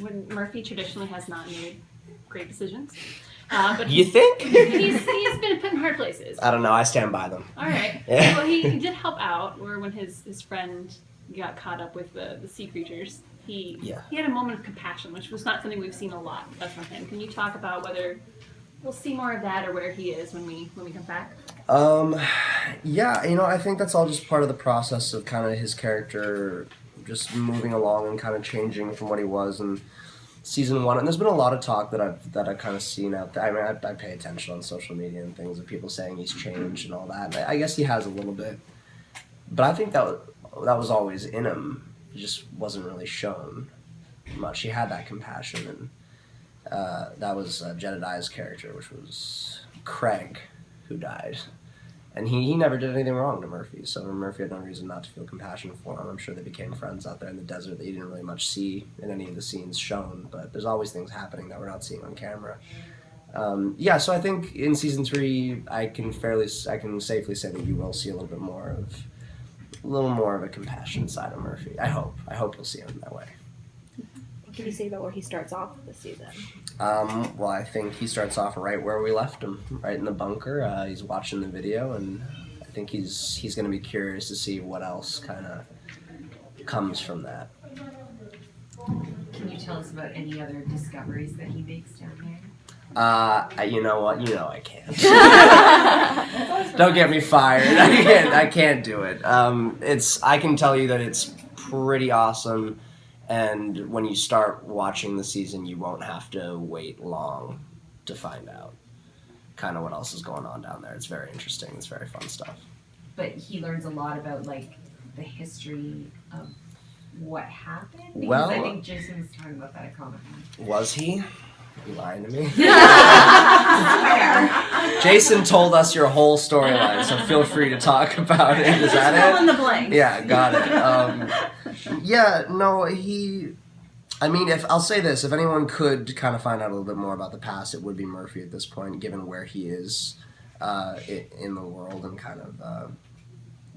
when Murphy traditionally has not made great decisions. But you think? He's been put in hard places. I don't know. I stand by them. All right. Yeah. Well, he did help out, or when his friend got caught up with the sea creatures, he had a moment of compassion, which was not something we've seen a lot from him. Can you talk about whether we'll see more of that or where he is when we come back? Yeah, I think that's all just part of the process of kind of his character just moving along and kind of changing from what he was in season 1. And there's been a lot of talk that I've kind of seen out there. I mean, I pay attention on social media and things of people saying he's changed and all that. And I guess he has a little bit, but I think that was always in him. It just wasn't really shown much. He had that compassion, and that was Jedediah's character, which was Craig, who died. And he never did anything wrong to Murphy, so Murphy had no reason not to feel compassion for him. I'm sure they became friends out there in the desert that you didn't really much see in any of the scenes shown, but there's always things happening that we're not seeing on camera. So I think in season 3, I can safely say that you will see a little more of a compassionate side of Murphy. I hope you'll see him that way. What can you say about where he starts off this season? Well, I think he starts off right where we left him, right in the bunker. He's watching the video, and I think he's going to be curious to see what else kind of comes from that. Can you tell us about any other discoveries that he makes down there? You know what? I can't. Don't get me fired. I can't do it. I can tell you that it's pretty awesome. And when you start watching the season, you won't have to wait long to find out kind of what else is going on down there. It's very interesting. It's very fun stuff. But he learns a lot about, like, the history of what happened? Because I think Jason was talking about that at Comic-Con. Was he? You lying to me? Jason told us your whole storyline, so feel free to talk about it. Is that it? Fill in the blanks. Yeah, got it. I'll say this, if anyone could kind of find out a little bit more about the past, it would be Murphy at this point, given where he is in the world and kind of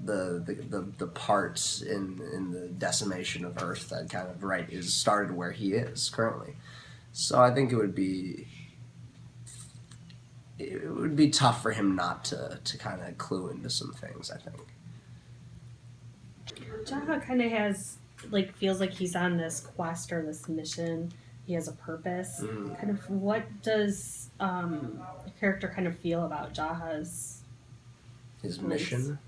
the parts in the decimation of Earth that kind of is started where he is currently. So I think it would be tough for him not to kind of clue into some things, I think. Jaha kind of feels like he's on this quest or this mission. He has a purpose. Mm. Kind of, what does the character kind of feel about Jaha's mission?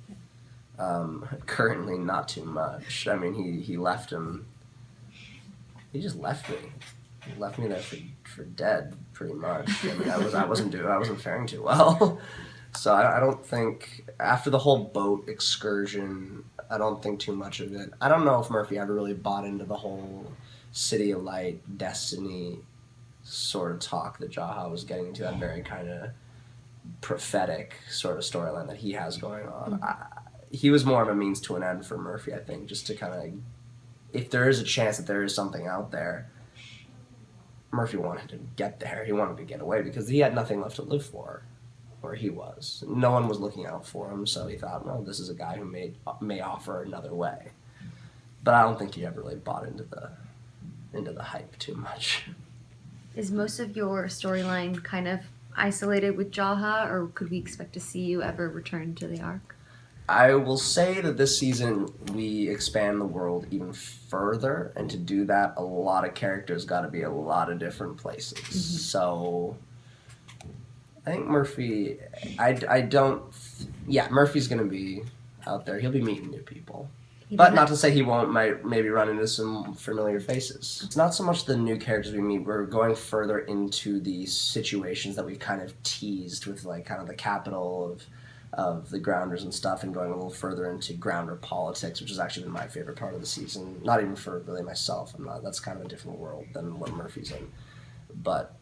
Currently, not too much. I mean, he left him. He just left me. He left me there for dead, pretty much. I mean, I wasn't faring too well. So I don't think, after the whole boat excursion, I don't think too much of it. I don't know if Murphy ever really bought into the whole City of Light, Destiny sort of talk that Jaha was getting into, that very kind of prophetic sort of storyline that he has going on. Mm-hmm. He was more of a means to an end for Murphy, I think, just to kind of, if there is a chance that there is something out there, Murphy wanted to get there. He wanted to get away because he had nothing left to live for where he was. No one was looking out for him, so he thought, well, this is a guy who may offer another way. But I don't think he ever really bought into the hype too much. Is most of your storyline kind of isolated with Jaha, or could we expect to see you ever return to the Ark? I will say that this season we expand the world even further, and to do that, a lot of characters got to be a lot of different places. Mm-hmm. So I think Murphy, Murphy's going to be out there. He'll be meeting new people. But not to say he won't maybe run into some familiar faces. It's not so much the new characters we meet. We're going further into the situations that we've kind of teased with, like, kind of the capital of the Grounders and stuff, and going a little further into Grounder politics, which has actually been my favorite part of the season. Not even for really myself. That's kind of a different world than what Murphy's in. But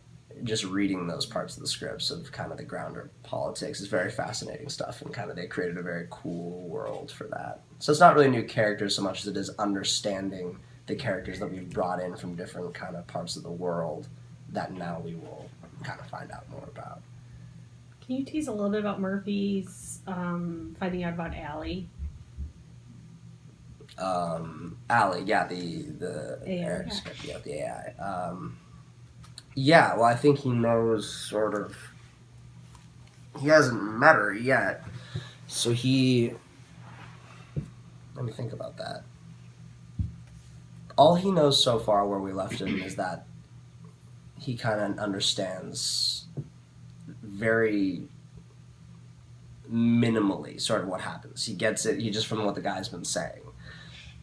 just reading those parts of the scripts of kind of the Grounder politics is very fascinating stuff, and kind of they created a very cool world for that. So it's not really new characters so much as it is understanding the characters that we've brought in from different kind of parts of the world that now we will kind of find out more about. Can you tease a little bit about Murphy's finding out about Allie? Allie, yeah, the AI. Eric script, yeah, the AI. Yeah, well, I think he knows sort of. He hasn't met her yet, so he. Let me think about that. All he knows so far where we left him is that he kind of understands very minimally sort of what happens. He gets it, he just from what the guy's been saying.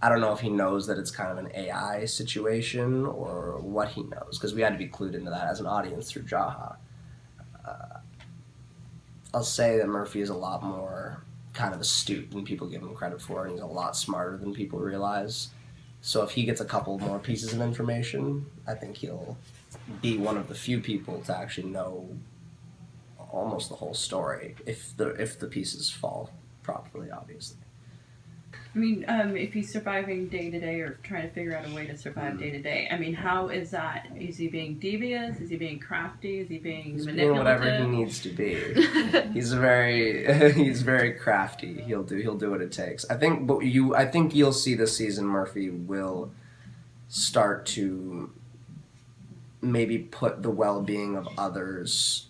I don't know if he knows that it's kind of an AI situation or what he knows, because we had to be clued into that as an audience through Jaha. I'll say that Murphy is a lot more kind of astute than people give him credit for, and he's a lot smarter than people realize. So if he gets a couple more pieces of information, I think he'll be one of the few people to actually know almost the whole story, if the pieces fall properly, obviously. I mean, if he's surviving day to day or trying to figure out a way to survive day to day, I mean, how is that? Is he being devious? Is he being crafty? Is he being He's manipulative? being whatever he needs to be. He's very crafty. He'll do what it takes. I think you'll see this season Murphy will start to maybe put the well-being of others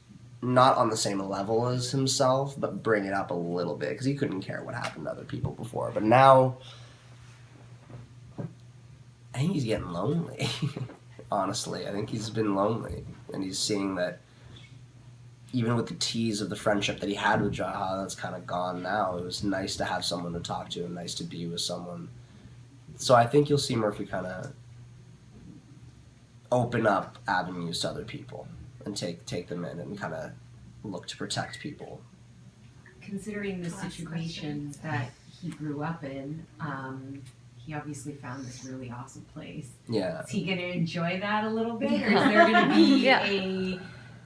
not on the same level as himself, but bring it up a little bit, because he couldn't care what happened to other people before. But now, I think he's getting lonely. Honestly, I think he's been lonely, and he's seeing that even with the tease of the friendship that he had with Jaha, that's kind of gone now. It was nice to have someone to talk to and nice to be with someone. So I think you'll see Murphy kind of open up avenues to other people and take them in and kind of look to protect people. Considering the situation that he grew up in, he obviously found this really awesome place. Yeah. Is he going to enjoy that a little bit, or is there going to be a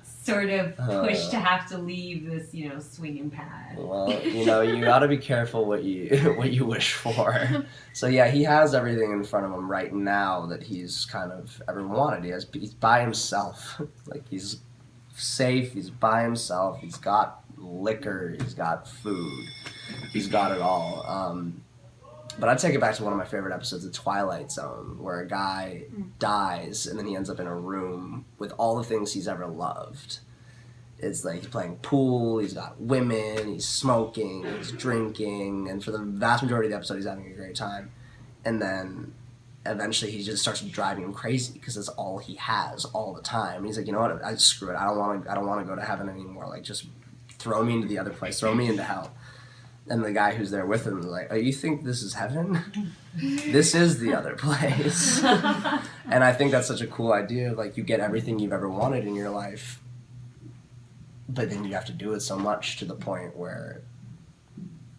sort of push to have to leave this, swinging pad? Well, you got to be careful what you wish for. So yeah, he has everything in front of him right now that he's kind of ever wanted. He's by himself. Like, he's safe. He's by himself. He's got liquor. He's got food. He's got it all. But I'd take it back to one of my favorite episodes of Twilight Zone, where a guy dies and then he ends up in a room with all the things he's ever loved. It's like he's playing pool, he's got women, he's smoking, he's drinking, and for the vast majority of the episode he's having a great time. And then eventually he just starts driving him crazy because that's all he has all the time. And he's like, you know what, screw it, I don't want to go to heaven anymore. Like, just throw me into the other place, throw me into hell. And the guy who's there with him is like, oh, you think this is heaven? This is the other place. And I think that's such a cool idea. Like, you get everything you've ever wanted in your life, but then you have to do it so much to the point where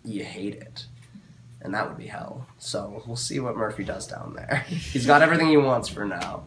you hate it. And that would be hell. So we'll see what Murphy does down there. He's got everything he wants for now.